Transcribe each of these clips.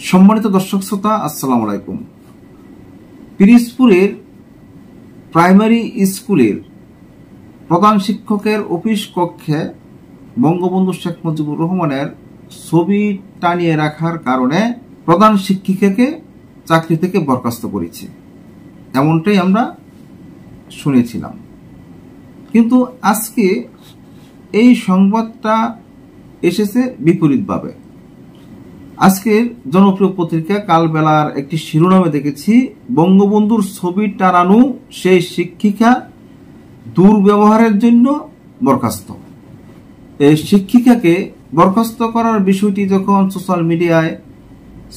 সম্মানিত দর্শক শ্রোতা, আসসালামু আলাইকুম। পিরিজপুরের প্রাইমারি স্কুলের প্রধান শিক্ষকের অফিস কক্ষে বঙ্গবন্ধু শেখ মুজিবুর রহমানের ছবি টানিয়ে রাখার কারণে প্রধান শিক্ষিকাকে চাকরি থেকে বরখাস্ত করেছে, এমনটাই আমরা শুনেছিলাম। কিন্তু আজকে এই সংবাদটা এসেছে বিপরীতভাবে। আজকের জনপ্রিয় পত্রিকা কালবেলার একটি শিরোনামে দেখেছি, বঙ্গবন্ধুর ছবি টানানো সেই শিক্ষিকা দুর্ব্যবহারের জন্য বরখাস্ত। এই শিক্ষিকাকে বরখাস্ত করার বিষয়টি যখন সোশ্যাল মিডিয়ায়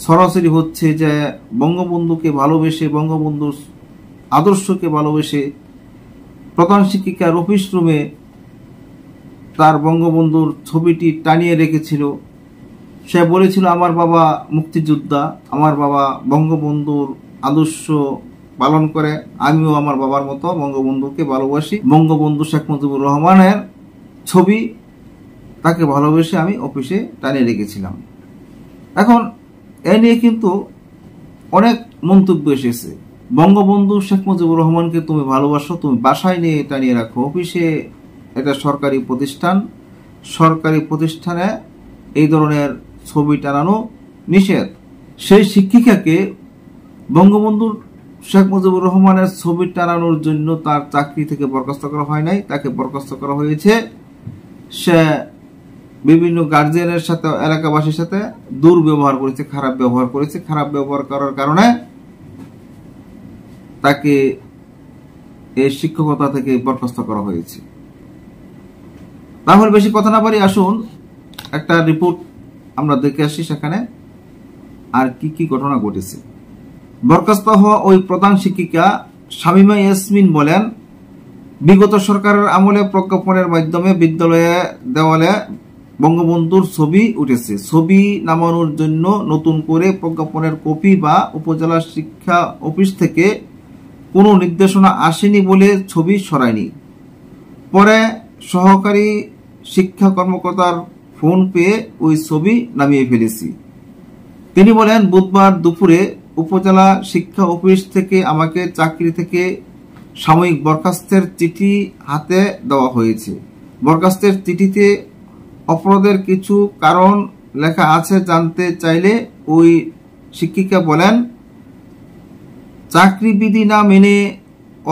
সরাসরি হচ্ছে যে বঙ্গবন্ধুকে ভালোবেসে, বঙ্গবন্ধুর আদর্শকে ভালোবেসে প্রধান শিক্ষিকার অফিস রুমে তার বঙ্গবন্ধুর ছবিটি টানিয়ে রেখেছিল। সে বলেছিল, আমার বাবা মুক্তিযোদ্ধা, আমার বাবা বঙ্গবন্ধুর আদর্শ পালন করে, আমিও আমার বাবার মতো বঙ্গবন্ধুকে ভালোবাসি। বঙ্গবন্ধু শেখ মুজিবুর রহমানের ছবি তাকে ভালোবেসে আমি অফিসে টানিয়ে রেখেছিলাম। এখন এ নিয়ে কিন্তু অনেক মন্তব্য এসেছে। বঙ্গবন্ধু শেখ মুজিবুর রহমানকে তুমি ভালোবাসো, তুমি বাসায় নিয়ে টানিয়ে রাখো, অফিসে এটা সরকারি প্রতিষ্ঠান, সরকারি প্রতিষ্ঠানে এই ধরনের ছবি টানানো নিষেধ। সেই শিক্ষিকাকে বঙ্গবন্ধু শেখ মুজিবুর রহমানের ছবি টানানোর জন্য তার চাকরি থেকে বরখাস্ত করা হয় নাই, তাকে বরখাস্ত করা হয়েছে। সে বিভিন্ন গার্জিয়ানের সাথে, এলাকাবাসীর সাথে দুর্ব্যবহার করেছে, খারাপ ব্যবহার করেছে। খারাপ ব্যবহার করার কারণে তাকে এই শিক্ষকতা থেকে বরখাস্ত করা হয়েছে। তাহলে বেশি কথা না পারি, আসুন একটা রিপোর্ট আমরা দেখে আসি সেখানে আর কি কি ঘটনা ঘটেছে। বরখাস্ত হওয়া ওই প্রধান শিক্ষিকা শামীমা ইয়াসমিন বলেন, বিগত সরকারের আমলে প্রজ্ঞাপনের মাধ্যমে বিদ্যালয়ে দেওয়ালে বঙ্গবন্ধুর ছবি উঠেছে। ছবি নামানোর জন্য নতুন করে প্রজ্ঞাপনের কপি বা উপজেলা শিক্ষা অফিস থেকে কোনো নির্দেশনা আসেনি বলে ছবি সরায়নি। পরে সহকারী শিক্ষা কর্মকর্তার ফোন পেয়ে ওই ছবি নামিয়ে ফেলেছি। তিনি বলেন, বুধবার দুপুরে উপজেলা শিক্ষা অফিস থেকে আমাকে চাকরি থেকে সাময়িক বরখাস্তের চিঠি হাতে দেওয়া হয়েছে। বরখাস্তের চিঠিতে অপরাধের কিছু কারণ লেখা আছে। জানতে চাইলে ওই শিক্ষিকা বলেন, চাকরি বিধি না মেনে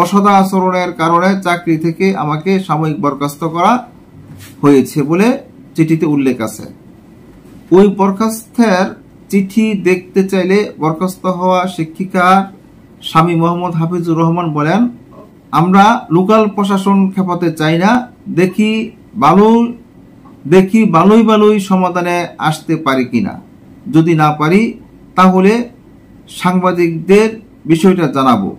অসদা আচরণের কারণে চাকরি থেকে আমাকে সাময়িক বরখাস্ত করা হয়েছে বলে চিঠিতে উল্লেখ আছে। ওই বরখাস্তের চিঠি দেখতে চাইলে বরখাস্ত হওয়া শিক্ষিকার স্বামী মোহাম্মদ হাফিজুর রহমান বলেন, আমরা লোকাল প্রশাসন খেপাতে চাই না, দেখি ভালোই সমাধানে আসতে পারি কিনা। যদি না পারি তাহলে সাংবাদিকদের বিষয়টা জানাবো।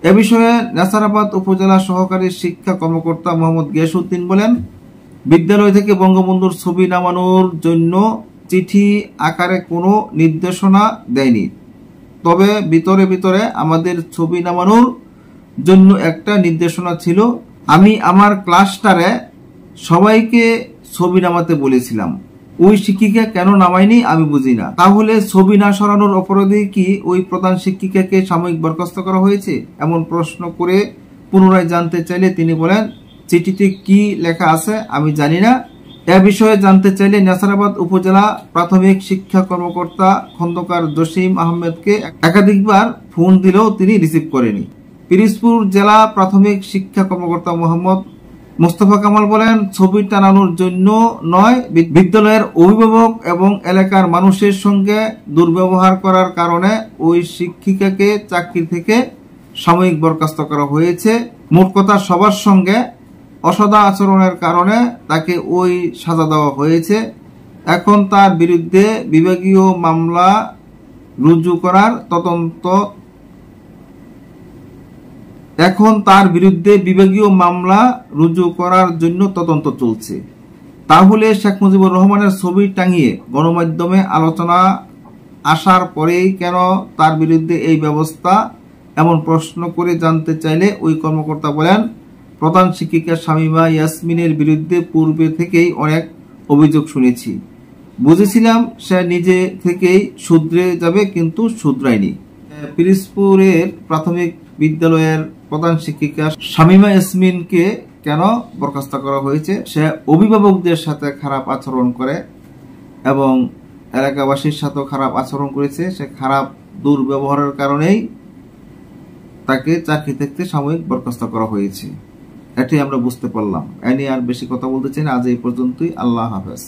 এ বিষয়ে নেসারাবাদ উপজেলা সহকারী শিক্ষা কর্মকর্তা মোহাম্মদ গিয়াসউদ্দিন বলেন, বিদ্যালয় থেকে বঙ্গবন্ধুর ছবি নামানোর জন্য চিঠি আকারে কোনো নির্দেশনা দেয়নি, তবে ভিতরে আমাদের ছবি নামানোর জন্য একটা নির্দেশনা ছিল। আমি আমার ক্লাসটারে সবাইকে ছবি নামাতে বলেছিলাম, ওই শিক্ষিকা কেন নামায়নি আমি বুঝি না। তাহলে ছবি না সরানোর অপরাধে কি ওই প্রধান শিক্ষিকাকে সাময়িক বরখাস্ত করা হয়েছে? এমন প্রশ্ন করে পুনরায় জানতে চাইলে তিনি বলেন, চিঠিতে কি লেখা আছে আমি জানি না। এ বিষয়ে জানতে চাইলে নেসারাবাদ উপজেলা প্রাথমিক শিক্ষা কর্মকর্তা খন্দকার জসিম আহমেদকে একাধিকবার ফোন দিলেও তিনি রিসিভ করেনি। পিরিজপুর জেলা প্রাথমিক শিক্ষা কর্মকর্তা মোহাম্মদ মোস্তফা কামাল বলেন, ছবি টানানোর জন্য নয়, বিদ্যালয়ের অভিভাবক এবং এলাকার মানুষের সঙ্গে দুর্ব্যবহার করার কারণে ওই শিক্ষিকাকে চাকরি থেকে সাময়িক বরখাস্ত করা হয়েছে। মোট কথা সবার সঙ্গে অসদা আচরণের কারণে তাকে ওই সাজা দেওয়া হয়েছে। এখন তার বিরুদ্ধে বিভাগীয় মামলা রুজু করার জন্য তদন্ত চলছে। তাহলে শেখ মুজিবুর রহমানের ছবি টাঙিয়ে গণমাধ্যমে আলোচনা আসার পরেই কেন তার বিরুদ্ধে এই ব্যবস্থা, এমন প্রশ্ন করে জানতে চাইলে ওই কর্মকর্তা বলেন, প্রধান শিক্ষিকা শামীমা ইয়াসমিনের বিরুদ্ধে পূর্বে থেকেই অনেক অভিযোগ শুনেছি। বুঝেছিলাম সে নিজে থেকেই শুধরে যাবে, কিন্তু শুধরায়নি। পিরিজপুরের প্রাথমিক বিদ্যালয়ের প্রধান শিক্ষিকা শামীমা ইয়াসমিনকে কেন বরখাস্ত করা হয়েছে? সে অভিভাবকদের সাথে খারাপ আচরণ করে এবং এলাকাবাসীর সাথেও খারাপ আচরণ করেছে। সে খারাপ দুর্ব্যবহারের কারণেই তাকে চাকরি থেকে সাময়িক বরখাস্ত করা হয়েছে। এটাই আমরা বুঝতে পারলাম। এ নিয়ে আর বেশি কথা বলতে চাই না। আজ এই পর্যন্তই। আল্লাহ হাফেজ।